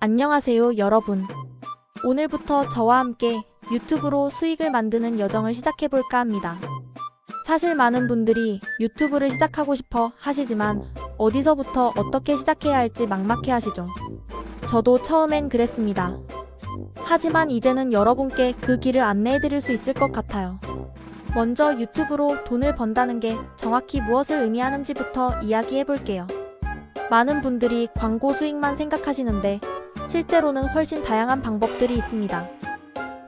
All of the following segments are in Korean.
안녕하세요, 여러분. 오늘부터 저와 함께 유튜브로 수익을 만드는 여정을 시작해볼까 합니다. 사실 많은 분들이 유튜브를 시작하고 싶어 하시지만 어디서부터 어떻게 시작해야 할지 막막해 하시죠. 저도 처음엔 그랬습니다. 하지만 이제는 여러분께 그 길을 안내해드릴 수 있을 것 같아요. 먼저 유튜브로 돈을 번다는 게 정확히 무엇을 의미하는지부터 이야기해볼게요. 많은 분들이 광고 수익만 생각하시는데 실제로는 훨씬 다양한 방법들이 있습니다.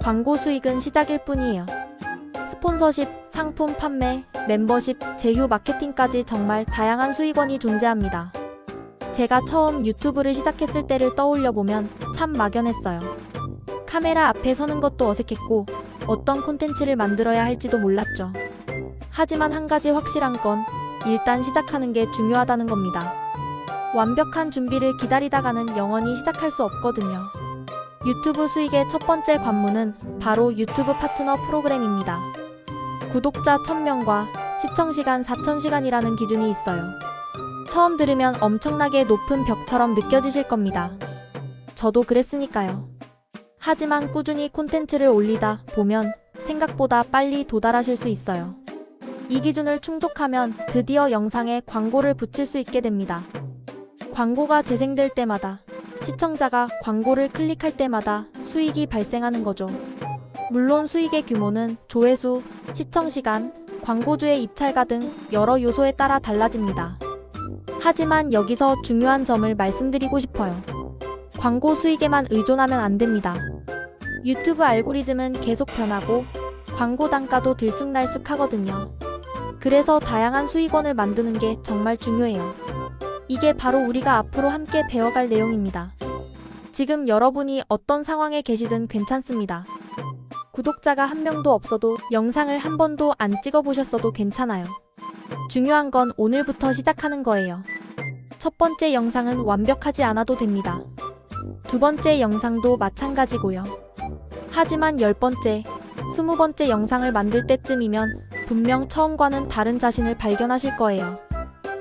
광고 수익은 시작일 뿐이에요. 스폰서십, 상품 판매, 멤버십, 제휴 마케팅까지 정말 다양한 수익원이 존재합니다. 제가 처음 유튜브를 시작했을 때를 떠올려보면 참 막연했어요. 카메라 앞에 서는 것도 어색했고 어떤 콘텐츠를 만들어야 할지도 몰랐죠. 하지만 한 가지 확실한 건 일단 시작하는 게 중요하다는 겁니다. 완벽한 준비를 기다리다가는 영원히 시작할 수 없거든요. 유튜브 수익의 첫 번째 관문은 바로 유튜브 파트너 프로그램입니다. 구독자 1000명과 시청시간 4000시간이라는 기준이 있어요. 처음 들으면 엄청나게 높은 벽처럼 느껴지실 겁니다. 저도 그랬으니까요. 하지만 꾸준히 콘텐츠를 올리다 보면 생각보다 빨리 도달하실 수 있어요. 이 기준을 충족하면 드디어 영상에 광고를 붙일 수 있게 됩니다. 광고가 재생될 때마다, 시청자가 광고를 클릭할 때마다 수익이 발생하는 거죠. 물론 수익의 규모는 조회수, 시청시간, 광고주의 입찰가 등 여러 요소에 따라 달라집니다. 하지만 여기서 중요한 점을 말씀드리고 싶어요. 광고 수익에만 의존하면 안 됩니다. 유튜브 알고리즘은 계속 변하고 광고 단가도 들쑥날쑥하거든요. 그래서 다양한 수익원을 만드는 게 정말 중요해요. 이게 바로 우리가 앞으로 함께 배워갈 내용입니다. 지금 여러분이 어떤 상황에 계시든 괜찮습니다. 구독자가 한 명도 없어도 영상을 한 번도 안 찍어보셨어도 괜찮아요. 중요한 건 오늘부터 시작하는 거예요. 첫 번째 영상은 완벽하지 않아도 됩니다. 두 번째 영상도 마찬가지고요. 하지만 10번째, 20번째 영상을 만들 때쯤이면 분명 처음과는 다른 자신을 발견하실 거예요.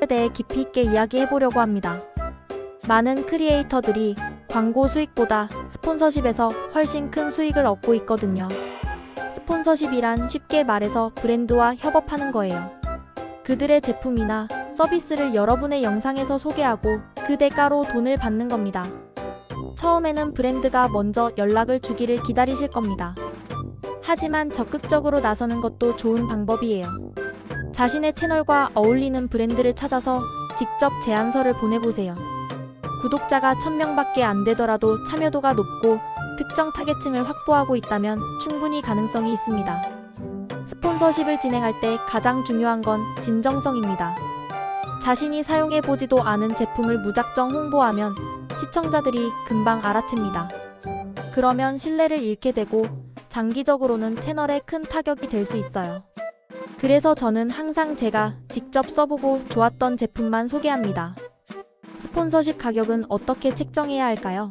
에 대해 깊이 있게 이야기해보려고 합니다. 많은 크리에이터들이 광고 수익보다 스폰서십에서 훨씬 큰 수익을 얻고 있거든요. 스폰서십이란 쉽게 말해서 브랜드와 협업하는 거예요. 그들의 제품이나 서비스를 여러분의 영상에서 소개하고 그 대가로 돈을 받는 겁니다. 처음에는 브랜드가 먼저 연락을 주기를 기다리실 겁니다. 하지만 적극적으로 나서는 것도 좋은 방법이에요. 자신의 채널과 어울리는 브랜드를 찾아서 직접 제안서를 보내보세요. 구독자가 1000명밖에 안 되더라도 참여도가 높고 특정 타겟층을 확보하고 있다면 충분히 가능성이 있습니다. 스폰서십을 진행할 때 가장 중요한 건 진정성입니다. 자신이 사용해보지도 않은 제품을 무작정 홍보하면 시청자들이 금방 알아챕니다. 그러면 신뢰를 잃게 되고 장기적으로는 채널에 큰 타격이 될 수 있어요. 그래서 저는 항상 제가 직접 써보고 좋았던 제품만 소개합니다. 스폰서십 가격은 어떻게 책정해야 할까요?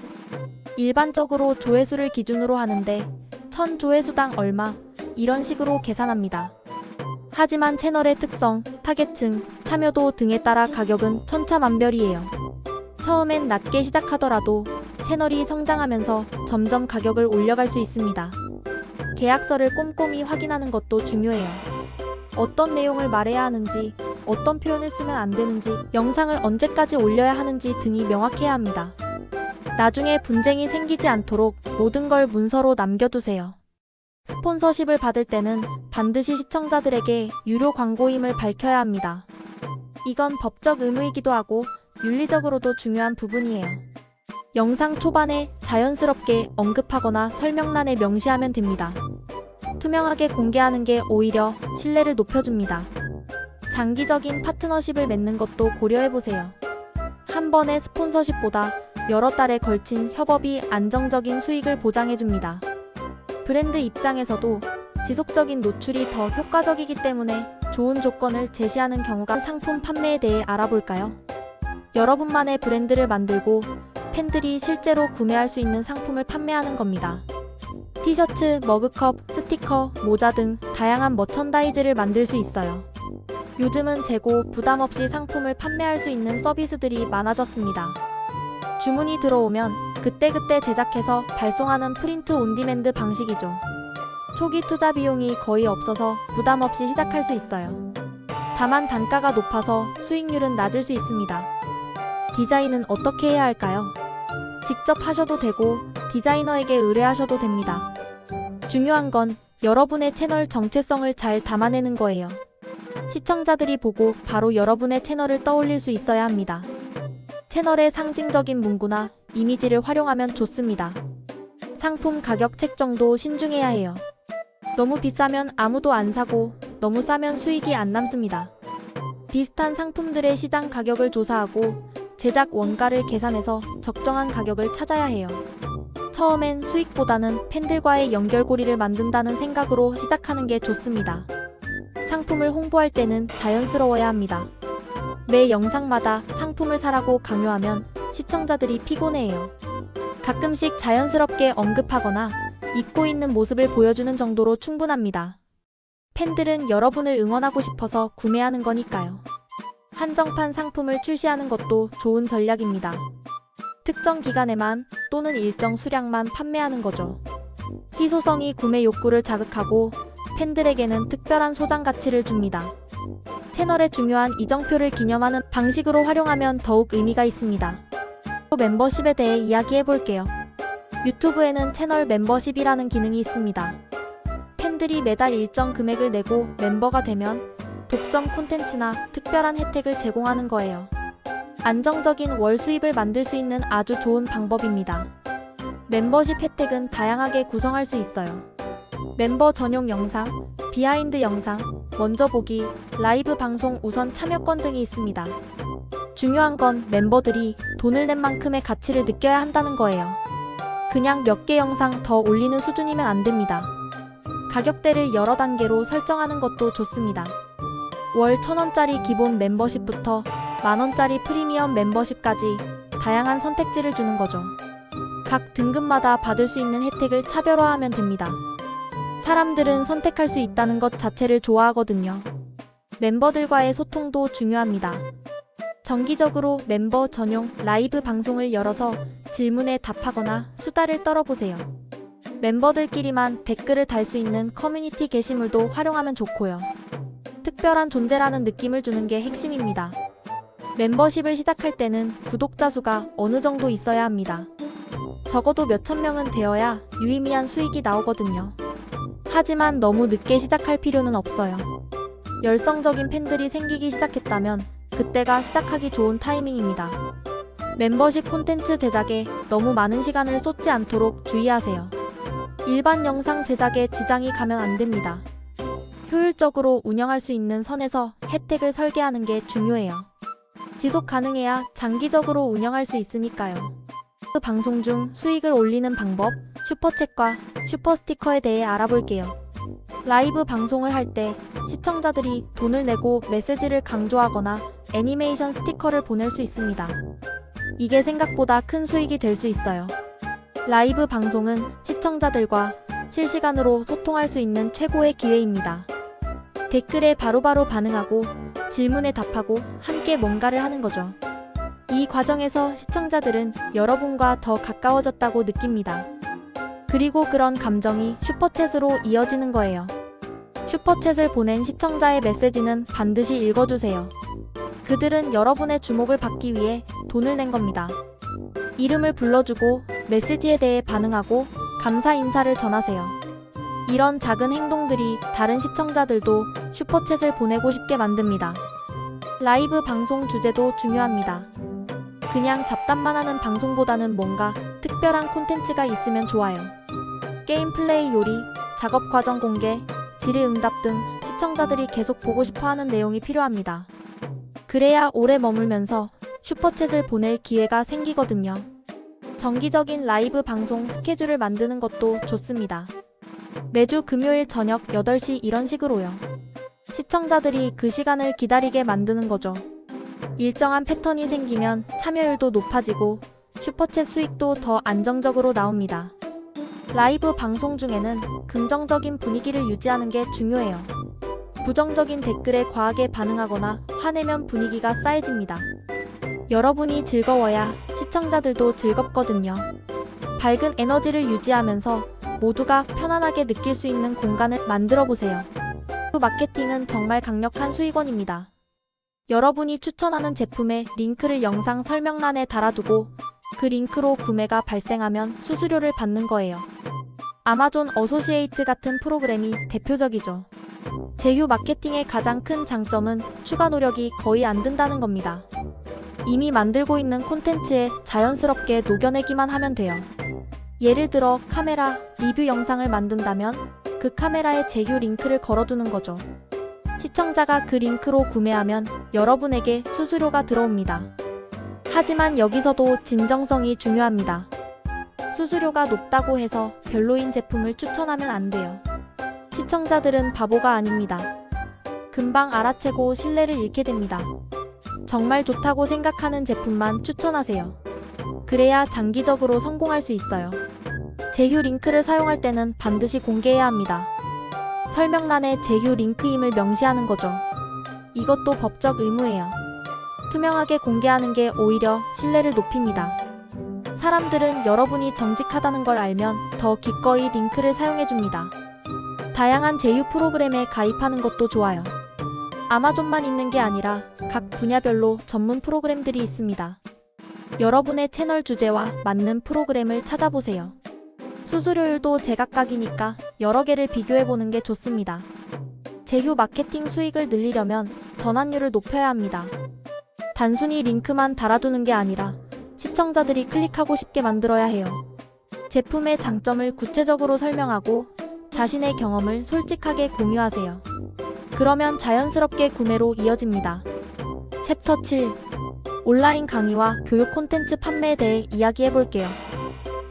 일반적으로 조회수를 기준으로 하는데 1000조회수당 얼마 이런 식으로 계산합니다. 하지만 채널의 특성, 타겟층, 참여도 등에 따라 가격은 천차만별이에요. 처음엔 낮게 시작하더라도 채널이 성장하면서 점점 가격을 올려갈 수 있습니다. 계약서를 꼼꼼히 확인하는 것도 중요해요. 어떤 내용을 말해야 하는지, 어떤 표현을 쓰면 안 되는지, 영상을 언제까지 올려야 하는지 등이 명확해야 합니다. 나중에 분쟁이 생기지 않도록 모든 걸 문서로 남겨두세요. 스폰서십을 받을 때는 반드시 시청자들에게 유료 광고임을 밝혀야 합니다. 이건 법적 의무이기도 하고 윤리적으로도 중요한 부분이에요. 영상 초반에 자연스럽게 언급하거나 설명란에 명시하면 됩니다. 투명하게 공개하는 게 오히려 신뢰를 높여줍니다. 장기적인 파트너십을 맺는 것도 고려해보세요. 한 번의 스폰서십보다 여러 달에 걸친 협업이 안정적인 수익을 보장해줍니다. 브랜드 입장에서도 지속적인 노출이 더 효과적이기 때문에 좋은 조건을 제시하는 경우가 상품 판매에 대해 알아볼까요? 여러분만의 브랜드를 만들고 팬들이 실제로 구매할 수 있는 상품을 판매하는 겁니다. 티셔츠, 머그컵, 스티커, 모자 등 다양한 머천다이즈를 만들 수 있어요. 요즘은 재고 부담 없이 상품을 판매할 수 있는 서비스들이 많아졌습니다. 주문이 들어오면 그때그때 제작해서 발송하는 프린트 온디맨드 방식이죠. 초기 투자 비용이 거의 없어서 부담 없이 시작할 수 있어요. 다만 단가가 높아서 수익률은 낮을 수 있습니다. 디자인은 어떻게 해야 할까요? 직접 하셔도 되고 디자이너에게 의뢰하셔도 됩니다. 중요한 건 여러분의 채널 정체성을 잘 담아내는 거예요. 시청자들이 보고 바로 여러분의 채널을 떠올릴 수 있어야 합니다. 채널의 상징적인 문구나 이미지를 활용하면 좋습니다. 상품 가격 책정도 신중해야 해요. 너무 비싸면 아무도 안 사고 너무 싸면 수익이 안 남습니다. 비슷한 상품들의 시장 가격을 조사하고 제작 원가를 계산해서 적정한 가격을 찾아야 해요. 처음엔 수익보다는 팬들과의 연결고리를 만든다는 생각으로 시작하는 게 좋습니다. 상품을 홍보할 때는 자연스러워야 합니다. 매 영상마다 상품을 사라고 강요하면 시청자들이 피곤해해요. 가끔씩 자연스럽게 언급하거나 입고 있는 모습을 보여주는 정도로 충분합니다. 팬들은 여러분을 응원하고 싶어서 구매하는 거니까요. 한정판 상품을 출시하는 것도 좋은 전략입니다. 특정 기간에만 또는 일정 수량만 판매하는 거죠. 희소성이 구매 욕구를 자극하고 팬들에게는 특별한 소장 가치를 줍니다. 채널의 중요한 이정표를 기념하는 방식으로 활용하면 더욱 의미가 있습니다. 멤버십에 대해 이야기해 볼게요. 유튜브에는 채널 멤버십이라는 기능이 있습니다. 팬들이 매달 일정 금액을 내고 멤버가 되면 독점 콘텐츠나 특별한 혜택을 제공하는 거예요. 안정적인 월 수입을 만들 수 있는 아주 좋은 방법입니다. 멤버십 혜택은 다양하게 구성할 수 있어요. 멤버 전용 영상, 비하인드 영상, 먼저 보기, 라이브 방송 우선 참여권 등이 있습니다. 중요한 건 멤버들이 돈을 낸 만큼의 가치를 느껴야 한다는 거예요. 그냥 몇 개 영상 더 올리는 수준이면 안 됩니다. 가격대를 여러 단계로 설정하는 것도 좋습니다. 월 1,000원짜리 기본 멤버십부터 만원짜리 프리미엄 멤버십까지 다양한 선택지를 주는 거죠. 각 등급마다 받을 수 있는 혜택을 차별화하면 됩니다. 사람들은 선택할 수 있다는 것 자체를 좋아하거든요. 멤버들과의 소통도 중요합니다. 정기적으로 멤버 전용 라이브 방송을 열어서 질문에 답하거나 수다를 떨어보세요. 멤버들끼리만 댓글을 달 수 있는 커뮤니티 게시물도 활용하면 좋고요. 특별한 존재라는 느낌을 주는 게 핵심입니다. 멤버십을 시작할 때는 구독자 수가 어느 정도 있어야 합니다. 적어도 몇천 명은 되어야 유의미한 수익이 나오거든요. 하지만 너무 늦게 시작할 필요는 없어요. 열성적인 팬들이 생기기 시작했다면 그때가 시작하기 좋은 타이밍입니다. 멤버십 콘텐츠 제작에 너무 많은 시간을 쏟지 않도록 주의하세요. 일반 영상 제작에 지장이 가면 안 됩니다. 효율적으로 운영할 수 있는 선에서 혜택을 설계하는 게 중요해요. 지속 가능해야 장기적으로 운영할 수 있으니까요. 방송 중 수익을 올리는 방법, 슈퍼챗과 슈퍼스티커에 대해 알아볼게요. 라이브 방송을 할 때 시청자들이 돈을 내고 메시지를 강조하거나 애니메이션 스티커를 보낼 수 있습니다. 이게 생각보다 큰 수익이 될 수 있어요. 라이브 방송은 시청자들과 실시간으로 소통할 수 있는 최고의 기회입니다. 댓글에 바로바로 반응하고 질문에 답하고 함께 뭔가를 하는 거죠. 이 과정에서 시청자들은 여러분과 더 가까워졌다고 느낍니다. 그리고 그런 감정이 슈퍼챗으로 이어지는 거예요. 슈퍼챗을 보낸 시청자의 메시지는 반드시 읽어주세요. 그들은 여러분의 주목을 받기 위해 돈을 낸 겁니다. 이름을 불러주고 메시지에 대해 반응하고 감사 인사를 전하세요. 이런 작은 행동들이 다른 시청자들도 슈퍼챗을 보내고 싶게 만듭니다. 라이브 방송 주제도 중요합니다. 그냥 잡담만 하는 방송보다는 뭔가 특별한 콘텐츠가 있으면 좋아요. 게임 플레이 요리, 작업 과정 공개, 질의응답 등 시청자들이 계속 보고 싶어하는 내용이 필요합니다. 그래야 오래 머물면서 슈퍼챗을 보낼 기회가 생기거든요. 정기적인 라이브 방송 스케줄을 만드는 것도 좋습니다. 매주 금요일 저녁 8시 이런 식으로요. 시청자들이 그 시간을 기다리게 만드는 거죠. 일정한 패턴이 생기면 참여율도 높아지고 슈퍼챗 수익도 더 안정적으로 나옵니다. 라이브 방송 중에는 긍정적인 분위기를 유지하는 게 중요해요. 부정적인 댓글에 과하게 반응하거나 화내면 분위기가 싸해집니다. 여러분이 즐거워야 시청자들도 즐겁거든요. 밝은 에너지를 유지하면서 모두가 편안하게 느낄 수 있는 공간을 만들어 보세요. 마케팅은 정말 강력한 수익원입니다. 여러분이 추천하는 제품의 링크를 영상 설명란에 달아두고 그 링크로 구매가 발생하면 수수료를 받는 거예요. 아마존 어소시에이트 같은 프로그램이 대표적이죠. 제휴 마케팅의 가장 큰 장점은 추가 노력이 거의 안 든다는 겁니다. 이미 만들고 있는 콘텐츠에 자연스럽게 녹여내기만 하면 돼요. 예를 들어 카메라 리뷰 영상을 만든다면 그 카메라에 제휴 링크를 걸어두는 거죠. 시청자가 그 링크로 구매하면 여러분에게 수수료가 들어옵니다. 하지만 여기서도 진정성이 중요합니다. 수수료가 높다고 해서 별로인 제품을 추천하면 안 돼요. 시청자들은 바보가 아닙니다. 금방 알아채고 신뢰를 잃게 됩니다. 정말 좋다고 생각하는 제품만 추천하세요. 그래야 장기적으로 성공할 수 있어요. 제휴 링크를 사용할 때는 반드시 공개해야 합니다. 설명란에 제휴 링크임을 명시하는 거죠. 이것도 법적 의무예요. 투명하게 공개하는 게 오히려 신뢰를 높입니다. 사람들은 여러분이 정직하다는 걸 알면 더 기꺼이 링크를 사용해줍니다. 다양한 제휴 프로그램에 가입하는 것도 좋아요. 아마존만 있는 게 아니라 각 분야별로 전문 프로그램들이 있습니다. 여러분의 채널 주제와 맞는 프로그램을 찾아보세요. 수수료율도 제각각이니까 여러 개를 비교해보는 게 좋습니다. 제휴 마케팅 수익을 늘리려면 전환율을 높여야 합니다. 단순히 링크만 달아두는 게 아니라 시청자들이 클릭하고 싶게 만들어야 해요. 제품의 장점을 구체적으로 설명하고 자신의 경험을 솔직하게 공유하세요. 그러면 자연스럽게 구매로 이어집니다. 챕터 7. 온라인 강의와 교육 콘텐츠 판매에 대해 이야기해볼게요.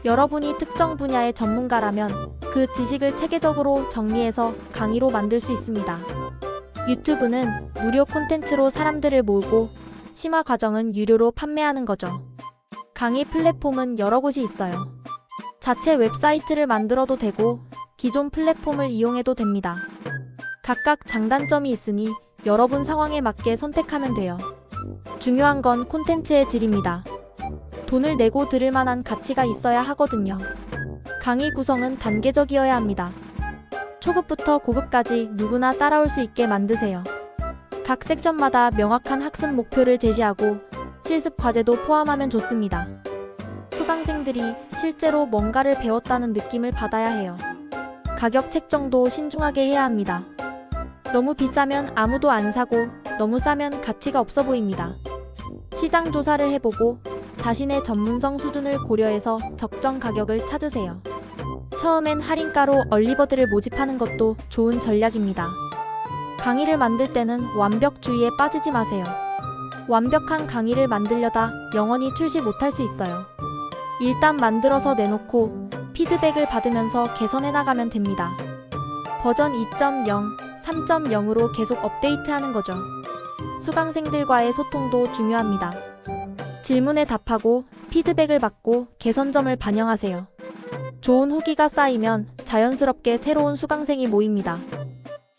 여러분이 특정 분야의 전문가라면 그 지식을 체계적으로 정리해서 강의로 만들 수 있습니다. 유튜브는 무료 콘텐츠로 사람들을 모으고 심화 과정은 유료로 판매하는 거죠. 강의 플랫폼은 여러 곳이 있어요. 자체 웹사이트를 만들어도 되고 기존 플랫폼을 이용해도 됩니다. 각각 장단점이 있으니 여러분 상황에 맞게 선택하면 돼요. 중요한 건 콘텐츠의 질입니다. 돈을 내고 들을 만한 가치가 있어야 하거든요. 강의 구성은 단계적이어야 합니다. 초급부터 고급까지 누구나 따라올 수 있게 만드세요. 각 섹션마다 명확한 학습 목표를 제시하고 실습 과제도 포함하면 좋습니다. 수강생들이 실제로 뭔가를 배웠다는 느낌을 받아야 해요. 가격 책정도 신중하게 해야 합니다. 너무 비싸면 아무도 안 사고 너무 싸면 가치가 없어 보입니다. 시장 조사를 해보고 자신의 전문성 수준을 고려해서 적정 가격을 찾으세요. 처음엔 할인가로 얼리버드를 모집하는 것도 좋은 전략입니다. 강의를 만들 때는 완벽주의에 빠지지 마세요. 완벽한 강의를 만들려다 영원히 출시 못할 수 있어요. 일단 만들어서 내놓고 피드백을 받으면서 개선해 나가면 됩니다. 버전 2.0, 3.0으로 계속 업데이트하는 거죠. 수강생들과의 소통도 중요합니다. 질문에 답하고 피드백을 받고 개선점을 반영하세요. 좋은 후기가 쌓이면 자연스럽게 새로운 수강생이 모입니다.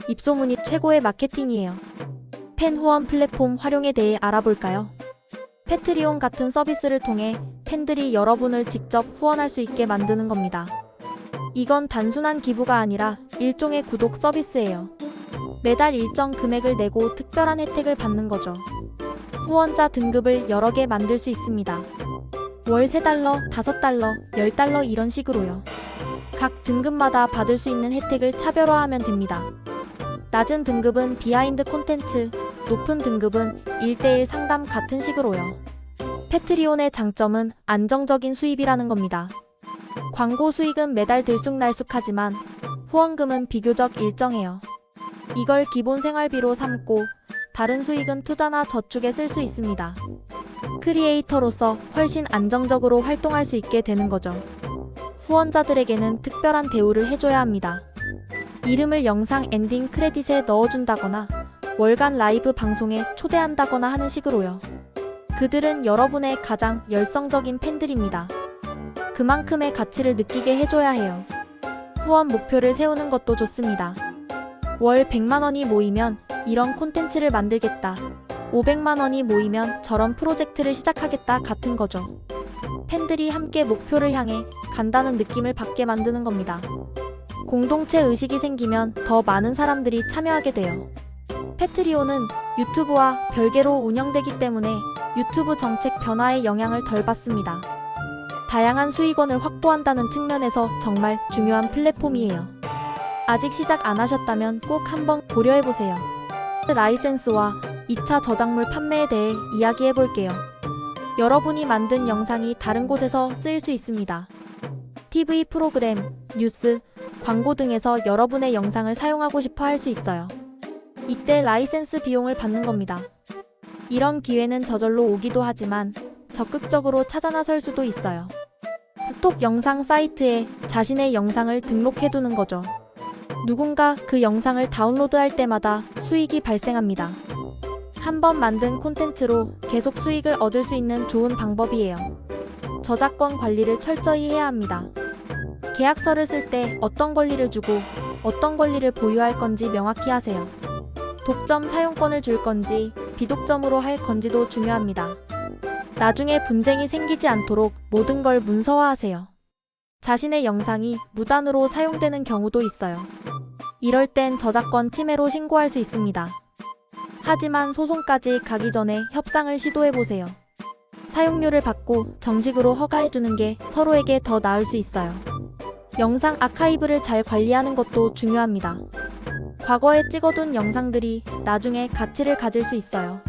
입소문이 최고의 마케팅이에요. 팬 후원 플랫폼 활용에 대해 알아볼까요? 패트리온 같은 서비스를 통해 팬들이 여러분을 직접 후원할 수 있게 만드는 겁니다. 이건 단순한 기부가 아니라 일종의 구독 서비스예요. 매달 일정 금액을 내고 특별한 혜택을 받는 거죠. 후원자 등급을 여러 개 만들 수 있습니다. 월 3달러, 5달러, 10달러 이런 식으로요. 각 등급마다 받을 수 있는 혜택을 차별화하면 됩니다. 낮은 등급은 비하인드 콘텐츠, 높은 등급은 1:1 상담 같은 식으로요. 패트리온의 장점은 안정적인 수입이라는 겁니다. 광고 수익은 매달 들쑥날쑥하지만 후원금은 비교적 일정해요. 이걸 기본 생활비로 삼고 다른 수익은 투자나 저축에 쓸 수 있습니다. 크리에이터로서 훨씬 안정적으로 활동할 수 있게 되는 거죠. 후원자들에게는 특별한 대우를 해줘야 합니다. 이름을 영상 엔딩 크레딧에 넣어준다거나 월간 라이브 방송에 초대한다거나 하는 식으로요. 그들은 여러분의 가장 열성적인 팬들입니다. 그만큼의 가치를 느끼게 해줘야 해요. 후원 목표를 세우는 것도 좋습니다. 월 100만 원이 모이면 이런 콘텐츠를 만들겠다. 500만 원이 모이면 저런 프로젝트를 시작하겠다 같은 거죠. 팬들이 함께 목표를 향해 간다는 느낌을 받게 만드는 겁니다. 공동체 의식이 생기면 더 많은 사람들이 참여하게 돼요. 패트리온은 유튜브와 별개로 운영되기 때문에 유튜브 정책 변화에 영향을 덜 받습니다. 다양한 수익원을 확보한다는 측면에서 정말 중요한 플랫폼이에요. 아직 시작 안 하셨다면 꼭 한번 고려해보세요. 라이센스와 2차 저작물 판매에 대해 이야기해 볼게요. 여러분이 만든 영상이 다른 곳에서 쓰일 수 있습니다. TV 프로그램, 뉴스, 광고 등에서 여러분의 영상을 사용하고 싶어 할 수 있어요. 이때 라이센스 비용을 받는 겁니다. 이런 기회는 저절로 오기도 하지만 적극적으로 찾아 나설 수도 있어요. 스톡 영상 사이트에 자신의 영상을 등록해두는 거죠. 누군가 그 영상을 다운로드할 때마다 수익이 발생합니다. 한번 만든 콘텐츠로 계속 수익을 얻을 수 있는 좋은 방법이에요. 저작권 관리를 철저히 해야 합니다. 계약서를 쓸 때 어떤 권리를 주고 어떤 권리를 보유할 건지 명확히 하세요. 독점 사용권을 줄 건지 비독점으로 할 건지도 중요합니다. 나중에 분쟁이 생기지 않도록 모든 걸 문서화하세요. 자신의 영상이 무단으로 사용되는 경우도 있어요. 이럴 땐 저작권 침해로 신고할 수 있습니다. 하지만 소송까지 가기 전에 협상을 시도해보세요. 사용료를 받고 정식으로 허가해주는 게 서로에게 더 나을 수 있어요. 영상 아카이브를 잘 관리하는 것도 중요합니다. 과거에 찍어둔 영상들이 나중에 가치를 가질 수 있어요.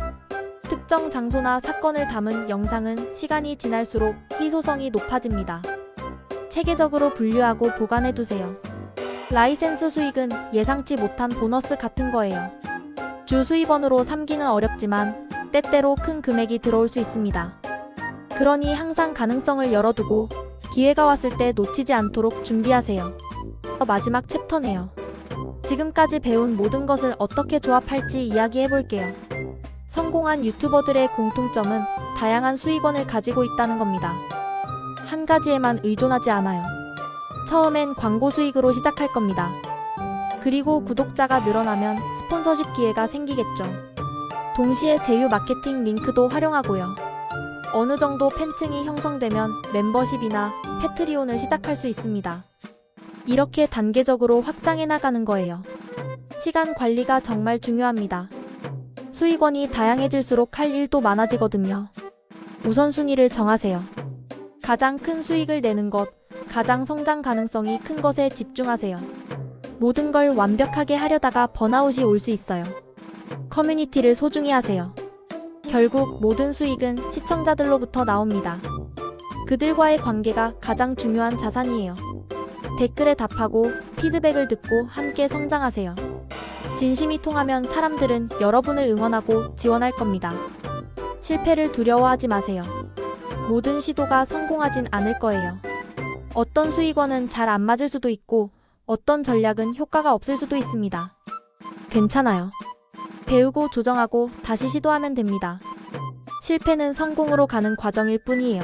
특정 장소나 사건을 담은 영상은 시간이 지날수록 희소성이 높아집니다. 체계적으로 분류하고 보관해두세요. 라이센스 수익은 예상치 못한 보너스 같은 거예요. 주 수입원으로 삼기는 어렵지만 때때로 큰 금액이 들어올 수 있습니다. 그러니 항상 가능성을 열어두고 기회가 왔을 때 놓치지 않도록 준비하세요. 마지막 챕터네요. 지금까지 배운 모든 것을 어떻게 조합할지 이야기해볼게요. 성공한 유튜버들의 공통점은 다양한 수익원을 가지고 있다는 겁니다. 한 가지에만 의존하지 않아요. 처음엔 광고 수익으로 시작할 겁니다. 그리고 구독자가 늘어나면 스폰서십 기회가 생기겠죠. 동시에 제휴 마케팅 링크도 활용하고요. 어느 정도 팬층이 형성되면 멤버십이나 패트리온을 시작할 수 있습니다. 이렇게 단계적으로 확장해 나가는 거예요. 시간 관리가 정말 중요합니다. 수익원이 다양해질수록 할 일도 많아지거든요. 우선순위를 정하세요. 가장 큰 수익을 내는 것, 가장 성장 가능성이 큰 것에 집중하세요. 모든 걸 완벽하게 하려다가 번아웃이 올 수 있어요. 커뮤니티를 소중히 하세요. 결국 모든 수익은 시청자들로부터 나옵니다. 그들과의 관계가 가장 중요한 자산이에요. 댓글에 답하고 피드백을 듣고 함께 성장하세요. 진심이 통하면 사람들은 여러분을 응원하고 지원할 겁니다. 실패를 두려워하지 마세요. 모든 시도가 성공하진 않을 거예요. 어떤 수익원은 잘 안 맞을 수도 있고 어떤 전략은 효과가 없을 수도 있습니다. 괜찮아요. 배우고 조정하고 다시 시도하면 됩니다. 실패는 성공으로 가는 과정일 뿐이에요.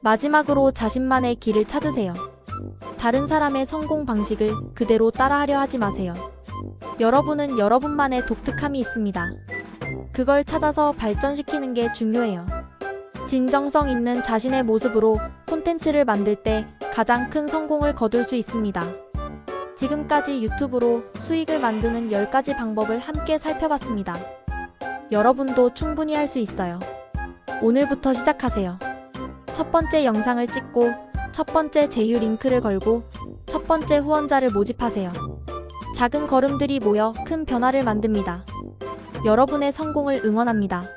마지막으로 자신만의 길을 찾으세요. 다른 사람의 성공 방식을 그대로 따라하려 하지 마세요. 여러분은 여러분만의 독특함이 있습니다. 그걸 찾아서 발전시키는 게 중요해요. 진정성 있는 자신의 모습으로 콘텐츠를 만들 때 가장 큰 성공을 거둘 수 있습니다. 지금까지 유튜브로 수익을 만드는 10가지 방법을 함께 살펴봤습니다. 여러분도 충분히 할 수 있어요. 오늘부터 시작하세요. 첫 번째 영상을 찍고 첫 번째 제휴 링크를 걸고 첫 번째 후원자를 모집하세요. 작은 걸음들이 모여 큰 변화를 만듭니다. 여러분의 성공을 응원합니다.